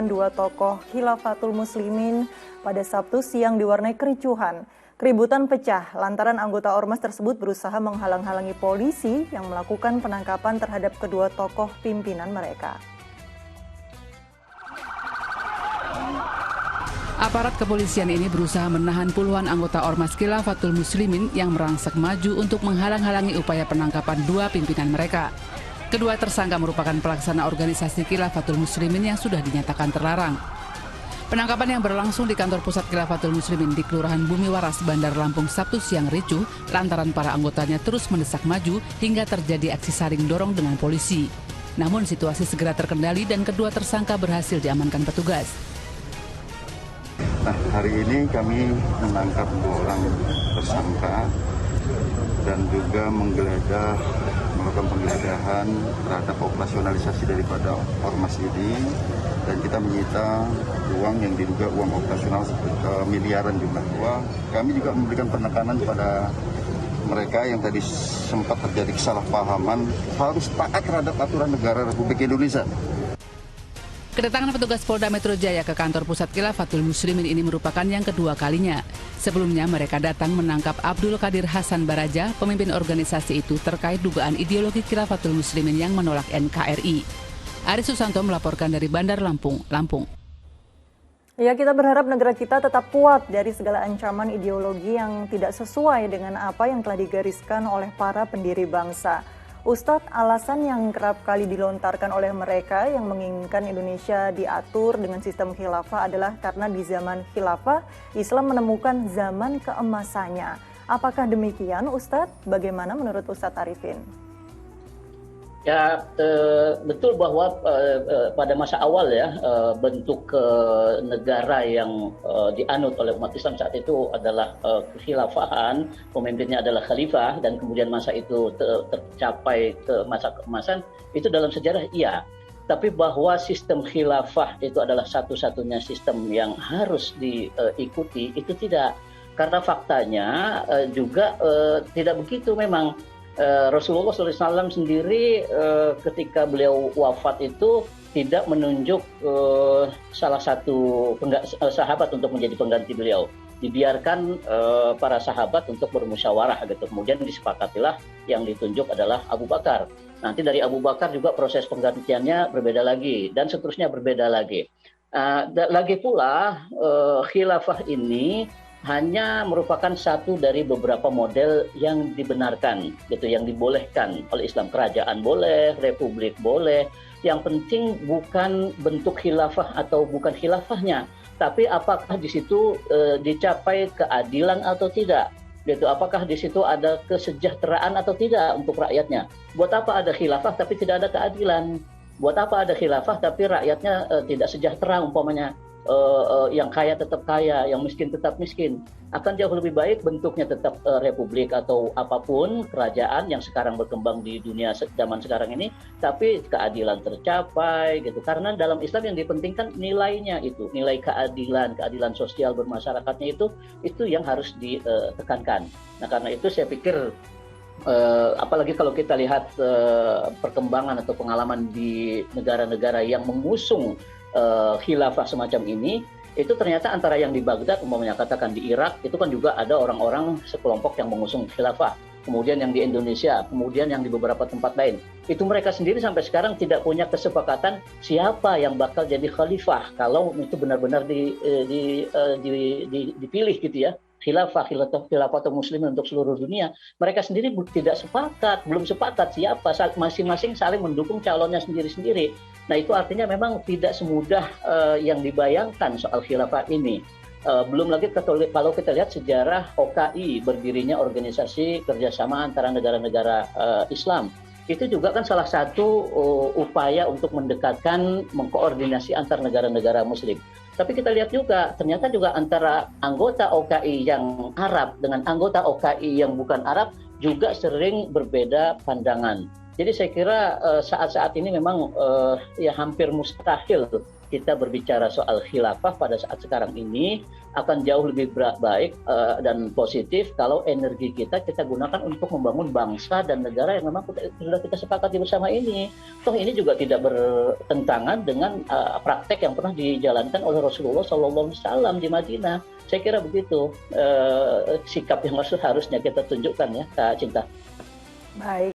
Dua tokoh Khilafatul Muslimin pada Sabtu siang diwarnai kericuhan. Keributan pecah lantaran anggota ormas tersebut berusaha menghalang-halangi polisi yang melakukan penangkapan terhadap kedua tokoh pimpinan mereka. Aparat kepolisian ini berusaha menahan puluhan anggota ormas Khilafatul Muslimin yang merangsek maju untuk menghalang-halangi upaya penangkapan dua pimpinan mereka. Kedua tersangka merupakan pelaksana organisasi Khilafatul Muslimin yang sudah dinyatakan terlarang. Penangkapan yang berlangsung di kantor pusat Khilafatul Muslimin di Kelurahan Bumi Waras, Bandar Lampung Sabtu siang ricuh lantaran para anggotanya terus mendesak maju hingga terjadi aksi saling dorong dengan polisi. Namun situasi segera terkendali dan kedua tersangka berhasil diamankan petugas. Nah, hari ini kami menangkap 2 orang tersangka dan juga melakukan penggeledahan terhadap operasionalisasi daripada ormas ini, dan kita menyita uang yang diduga uang operasional miliaran jumlah uang. Kami juga memberikan penekanan kepada mereka yang tadi sempat terjadi kesalahpahaman harus taat terhadap aturan negara Republik Indonesia. Kedatangan petugas Polda Metro Jaya ke kantor pusat Khilafatul Muslimin ini merupakan yang kedua kalinya. Sebelumnya mereka datang menangkap Abdul Qadir Hasan Baraja, pemimpin organisasi itu terkait dugaan ideologi Khilafatul Muslimin yang menolak NKRI. Aris Susanto melaporkan dari Bandar Lampung, Lampung. Ya, kita berharap negara kita tetap kuat dari segala ancaman ideologi yang tidak sesuai dengan apa yang telah digariskan oleh para pendiri bangsa. Ustadz, alasan yang kerap kali dilontarkan oleh mereka yang menginginkan Indonesia diatur dengan sistem khilafah adalah karena di zaman khilafah, Islam menemukan zaman keemasannya. Apakah demikian, Ustadz? Bagaimana menurut Ustadz Arifin? Ya, betul bahwa pada masa awal ya, bentuk negara yang dianut oleh umat Islam saat itu adalah kekhilafahan, pemimpinnya adalah khalifah, dan kemudian masa itu tercapai ke masa keemasan, itu dalam sejarah iya. Tapi bahwa sistem khilafah itu adalah satu-satunya sistem yang harus diikuti, itu tidak. Karena faktanya juga tidak begitu memang. Rasulullah SAW sendiri ketika beliau wafat itu tidak menunjuk salah satu sahabat untuk menjadi pengganti beliau. Dibiarkan para sahabat untuk bermusyawarah gitu. Kemudian disepakatilah yang ditunjuk adalah Abu Bakar. Nanti dari Abu Bakar juga proses penggantiannya berbeda lagi dan seterusnya berbeda lagi. Lagi pula khilafah ini hanya merupakan satu dari beberapa model yang dibenarkan, gitu, yang dibolehkan oleh Islam. Kerajaan boleh, republik boleh. Yang penting bukan bentuk khilafah atau bukan khilafahnya, tapi apakah di situ dicapai keadilan atau tidak. Gitu, apakah di situ ada kesejahteraan atau tidak untuk rakyatnya. Buat apa ada khilafah tapi tidak ada keadilan? Buat apa ada khilafah tapi rakyatnya tidak sejahtera umpamanya? Yang kaya tetap kaya, yang miskin tetap miskin. Akan jauh lebih baik bentuknya tetap republik atau apapun kerajaan yang sekarang berkembang di dunia zaman sekarang ini, tapi keadilan tercapai gitu. Karena dalam Islam yang dipentingkan nilainya itu, nilai keadilan sosial bermasyarakatnya itu yang harus ditekankan. Nah, karena itu saya pikir apalagi kalau kita lihat perkembangan atau pengalaman di negara-negara yang mengusung khilafah semacam ini, itu ternyata antara yang di Baghdad, umpamanya katakan di Irak, itu kan juga ada orang-orang sekelompok yang mengusung khilafah. Kemudian yang di Indonesia, kemudian yang di beberapa tempat lain. Itu mereka sendiri sampai sekarang tidak punya kesepakatan siapa yang bakal jadi khalifah kalau itu benar-benar dipilih gitu ya. Khilafatul Muslimin untuk seluruh dunia. Mereka sendiri belum sepakat siapa, masing-masing saling mendukung calonnya sendiri-sendiri. Nah, itu artinya memang tidak semudah yang dibayangkan soal khilafah ini. Belum lagi kalau kita lihat sejarah OKI, berdirinya organisasi kerjasama antara negara-negara Islam. Itu juga kan salah satu upaya untuk mendekatkan, mengkoordinasi antar negara-negara Muslim. Tapi kita lihat juga, ternyata juga antara anggota OKI yang Arab dengan anggota OKI yang bukan Arab juga sering berbeda pandangan. Jadi saya kira saat-saat ini memang ya hampir mustahil kita berbicara soal khilafah pada saat sekarang ini akan jauh lebih baik dan positif kalau energi kita gunakan untuk membangun bangsa dan negara yang memang sudah kita sepakati bersama ini. Toh ini juga tidak bertentangan dengan praktek yang pernah dijalankan oleh Rasulullah SAW di Madinah. Saya kira begitu sikap yang harusnya kita tunjukkan ya, Kak Cinta. Baik.